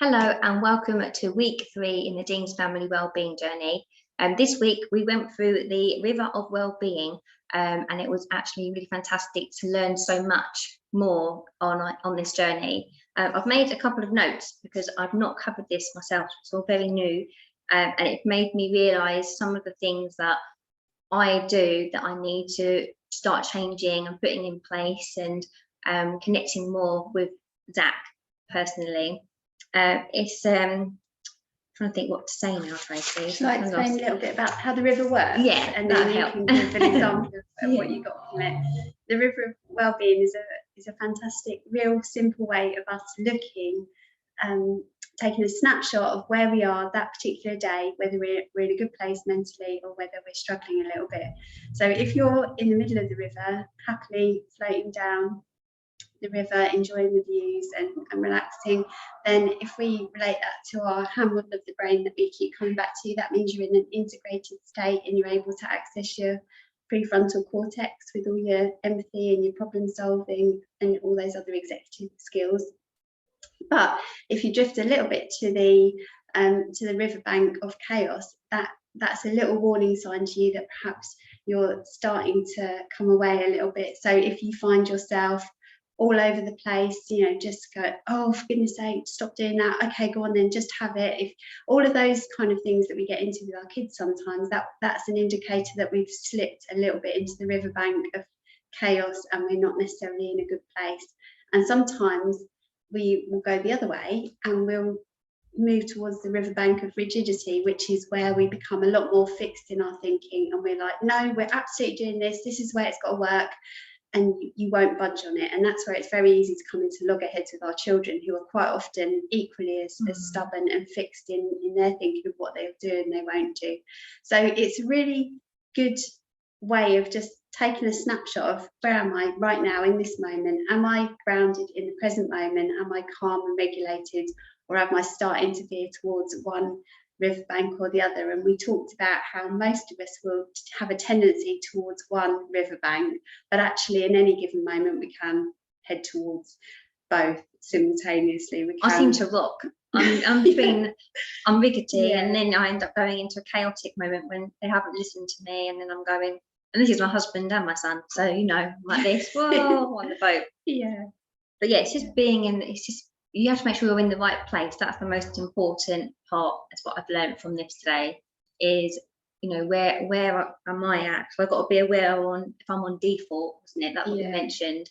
Hello and welcome to week 3 in the Dean's Family Wellbeing Journey. This week we went through the River of Wellbeing and it was actually really fantastic to learn so much more on this journey. I've made a couple of notes because I've not covered this myself, it's all very new, and it made me realise some of the things that I do that I need to start changing and putting in place and connecting more with Zach personally. It's trying to think what to say now, Tracy. Shall I explain a little bit about how the river works? Yeah, and then you can give an example of what you got from it. The River of Wellbeing is a fantastic, real simple way of us looking, taking a snapshot of where we are that particular day, whether we're in a good place mentally or whether we're struggling a little bit. So if you're in the middle of the river, happily floating down the river, enjoying the views and relaxing, then if we relate that to our hand model of the brain that we keep coming back to, that means you're in an integrated state and you're able to access your prefrontal cortex with all your empathy and your problem solving and all those other executive skills. But if you drift a little bit to the riverbank of chaos, that's a little warning sign to you that perhaps you're starting to come away a little bit. So if you find yourself all over the place, just go, oh, for goodness sake, stop doing that. Okay, go on then, just have it. If all of those kind of things that we get into with our kids sometimes, that's an indicator that we've slipped a little bit into the riverbank of chaos and we're not necessarily in a good place. And sometimes we will go the other way and we'll move towards the riverbank of rigidity, which is where we become a lot more fixed in our thinking and we're like, no, we're absolutely doing this is where it's got to work, and you won't budge on it. And that's where it's very easy to come into loggerheads with our children, who are quite often equally as stubborn and fixed in their thinking of what they'll do and they won't do. So it's a really good way of just taking a snapshot of where am I right now in this moment. Am I grounded in the present moment? Am I calm and regulated, or am I starting to veer towards one riverbank or the other? And we talked about how most of us will have a tendency towards one riverbank, but actually in any given moment we can head towards both simultaneously. I seem to rock. I'm rickety, and then I end up going into a chaotic moment when they haven't listened to me, and then I'm going, and this is my husband and my son, so like this, whoa, on the boat. But it's just being in, you have to make sure you're in the right place. That's the most important part. That's what I've learned from this today, is where am I at? So I've got to be aware if I'm on default, wasn't it? That's what you mentioned.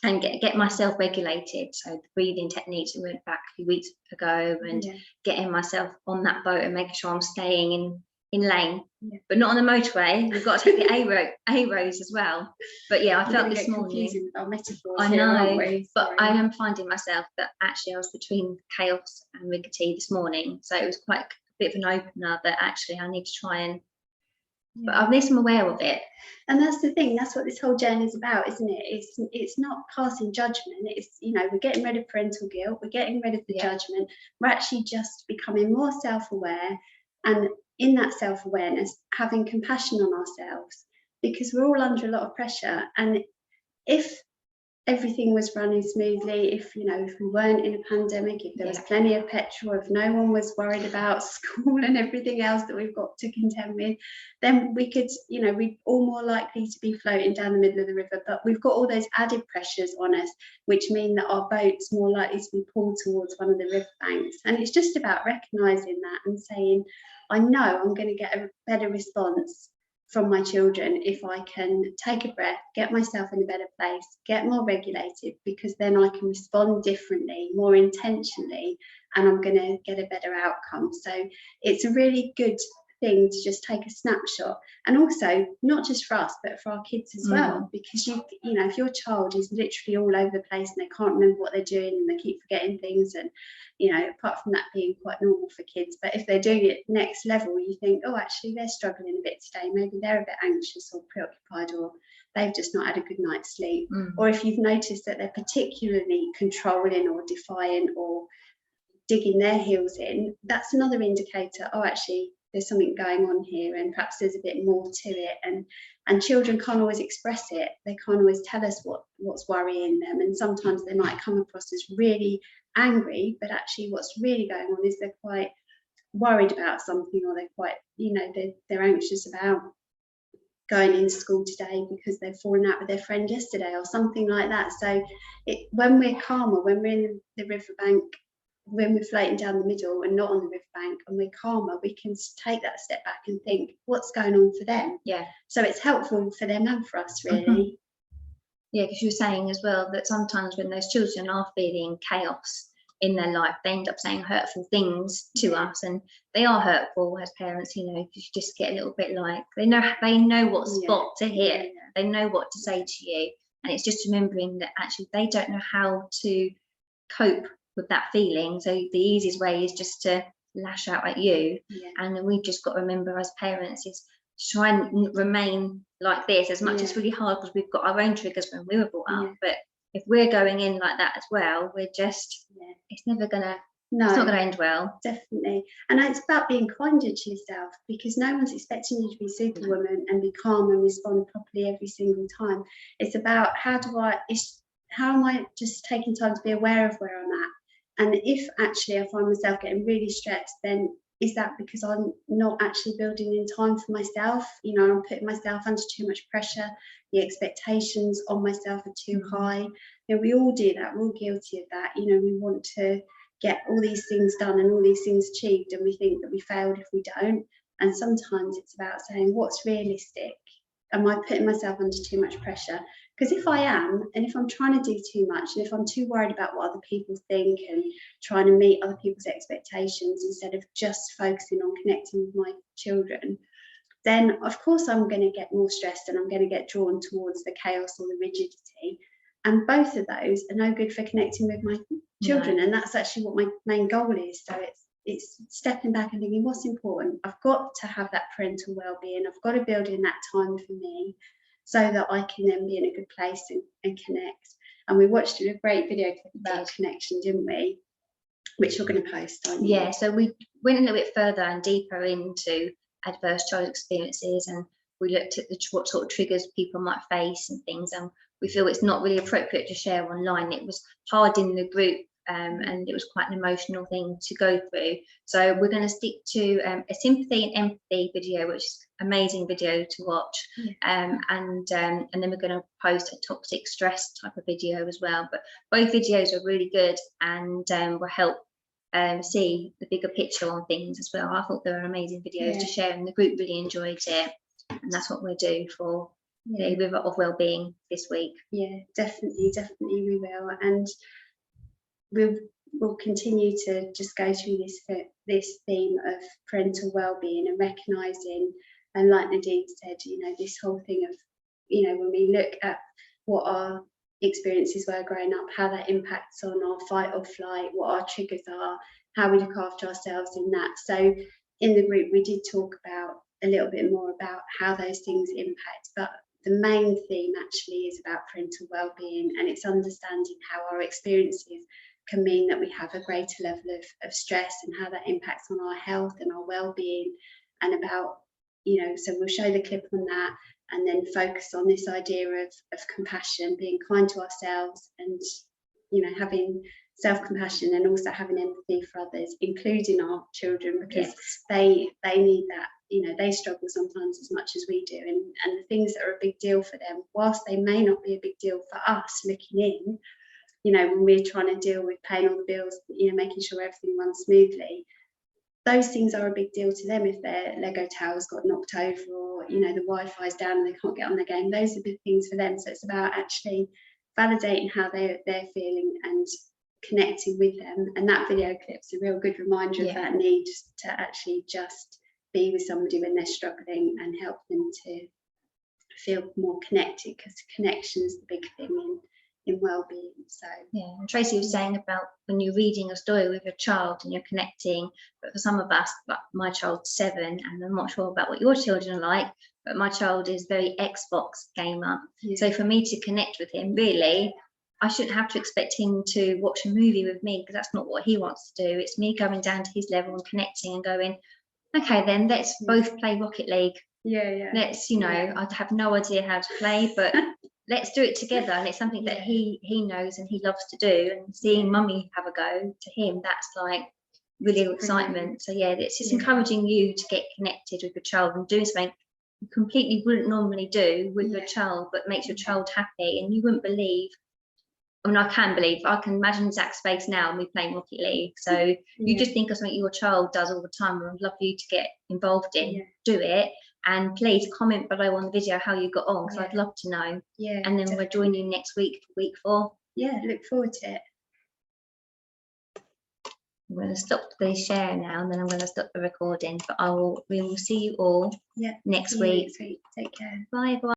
And get myself regulated. So the breathing techniques we went back a few weeks ago, and getting myself on that boat and making sure I'm staying in lane, but not on the motorway. We've got to take the A roads as well. But I felt this morning, our metaphors I here, know, aren't we? but I am finding myself that actually I was between chaos and rickety this morning. So it was quite a bit of an opener that actually I need to try and, but at least I'm aware of it. And that's the thing, that's what this whole journey is about, isn't it? It's not passing judgment. It's, we're getting rid of parental guilt, we're getting rid of the judgment, we're actually just becoming more self-aware, and in that self-awareness having compassion on ourselves, because we're all under a lot of pressure. And if everything was running smoothly, if we weren't in a pandemic, if there was plenty of petrol, if no one was worried about school and everything else that we've got to contend with, then we could, we're all more likely to be floating down the middle of the river. But we've got all those added pressures on us, which mean that our boat's more likely to be pulled towards one of the river banks. And it's just about recognizing that and saying, I know I'm going to get a better response from my children if I can take a breath, get myself in a better place, get more regulated, because then I can respond differently, more intentionally, and I'm going to get a better outcome. So it's a really good thing to just take a snapshot, and also not just for us but for our kids as well, because if your child is literally all over the place and they can't remember what they're doing and they keep forgetting things, and apart from that being quite normal for kids, but if they're doing it next level, you think, oh, actually they're struggling a bit today, maybe they're a bit anxious or preoccupied, or they've just not had a good night's sleep. Or if you've noticed that they're particularly controlling or defiant or digging their heels in, that's another indicator, oh, actually there's something going on here, and perhaps there's a bit more to it. And children can't always express it. They can't always tell us what's worrying them, and sometimes they might come across as really angry, but actually what's really going on is they're quite worried about something, or they're quite, they're anxious about going into school today because they've fallen out with their friend yesterday or something like that. So when we're calmer, when we're in the riverbank, when we're floating down the middle and not on the riverbank, and we're calmer, we can take that step back and think, what's going on for them? Yeah. So it's helpful for them and for us, really. Yeah, because you were saying as well that sometimes when those children are feeling chaos in their life, they end up saying hurtful things to us, and they are hurtful as parents. You just get a little bit like they know what spot to hit. They know what to say to you, and it's just remembering that actually they don't know how to cope with that feeling. So the easiest way is just to lash out at you, and then we've just got to remember as parents is to try and remain like this as much. It's really hard because we've got our own triggers when we were brought up, but if we're going in like that as well, we're just it's never gonna it's not gonna end well. Definitely. And it's about being kinder to yourself, because no one's expecting you to be superwoman and be calm and respond properly every single time. It's about how am I just taking time to be aware of where I'm at, and if actually I find myself getting really stressed, then is that because I'm not actually building in time for myself? I'm putting myself under too much pressure. The expectations on myself are too high. We all do that. We're all guilty of that. We want to get all these things done and all these things achieved, and we think that we failed if we don't. And sometimes it's about saying, what's realistic? Am I putting myself under too much pressure? Because if I am, and if I'm trying to do too much, and if I'm too worried about what other people think and trying to meet other people's expectations instead of just focusing on connecting with my children, then of course I'm going to get more stressed, and I'm going to get drawn towards the chaos or the rigidity. And both of those are no good for connecting with my children. And that's actually what my main goal is. So it's stepping back and thinking, what's important? I've got to have that parental well-being. I've got to build in that time for me, so that I can then be in a good place and connect. And we watched a great video clip about connection, didn't we? Which you're going to post, aren't you? Yeah, so we went a little bit further and deeper into adverse child experiences, and we looked at what sort of triggers people might face and things, and we feel it's not really appropriate to share online. It was hard in the group, and it was quite an emotional thing to go through. So we're going to stick to a sympathy and empathy video, which is an amazing video to watch, and then we're going to post a toxic stress type of video as well. But both videos are really good and will help see the bigger picture on things as well. I thought they were amazing videos to share, and the group really enjoyed it, and that's what we'll do for the River of Wellbeing this week. Yeah, definitely we will, and we'll continue to just go through this theme of parental well-being and recognizing, and like Nadine said, this whole thing of when we look at what our experiences were growing up, how that impacts on our fight or flight, what our triggers are, how we look after ourselves in that. So in the group we did talk about a little bit more about how those things impact, but the main theme actually is about parental well-being, and it's understanding how our experiences can mean that we have a greater level of stress, and how that impacts on our health and our well-being, and about so we'll show the clip on that, and then focus on this idea of compassion, being kind to ourselves, and having self-compassion, and also having empathy for others, including our children, because they need that. They struggle sometimes as much as we do, and the things that are a big deal for them, whilst they may not be a big deal for us looking in, when we're trying to deal with paying all the bills, making sure everything runs smoothly, those things are a big deal to them. If their Lego tower's got knocked over, or the Wi-Fi's down and they can't get on the game, those are big things for them. So it's about actually validating how they're feeling and connecting with them. And that video clip's a real good reminder of that need to actually just be with somebody when they're struggling and help them to feel more connected, because connection is the big thing in well-being. So and Tracy was saying about when you're reading a story with your child and you're connecting, but for some of us, like my child's 7, and I'm not sure about what your children are like, but my child is very Xbox gamer. So for me to connect with him, really, I shouldn't have to expect him to watch a movie with me, because that's not what he wants to do. It's me going down to his level and connecting and going, okay, then let's both play Rocket League. Yeah. Let's, you know, I have no idea how to play, but let's do it together. And it's something that he knows and he loves to do. And seeing mummy have a go, to him, that's like really excitement. So yeah, it's just encouraging you to get connected with your child and doing something you completely wouldn't normally do with your child, but makes your child happy. And you wouldn't believe, I mean, I can imagine Zach's face now and we playing Rocket League. So you just think of something your child does all the time, and I'd love you to get involved in, do it. And please comment below on the video how you got on, because I'd love to know. Yeah. And then we'll join you next week for week 4. Yeah, look forward to it. I'm going to stop the share now, and then I'm going to stop the recording. But we will see you all next week. Take care. Bye.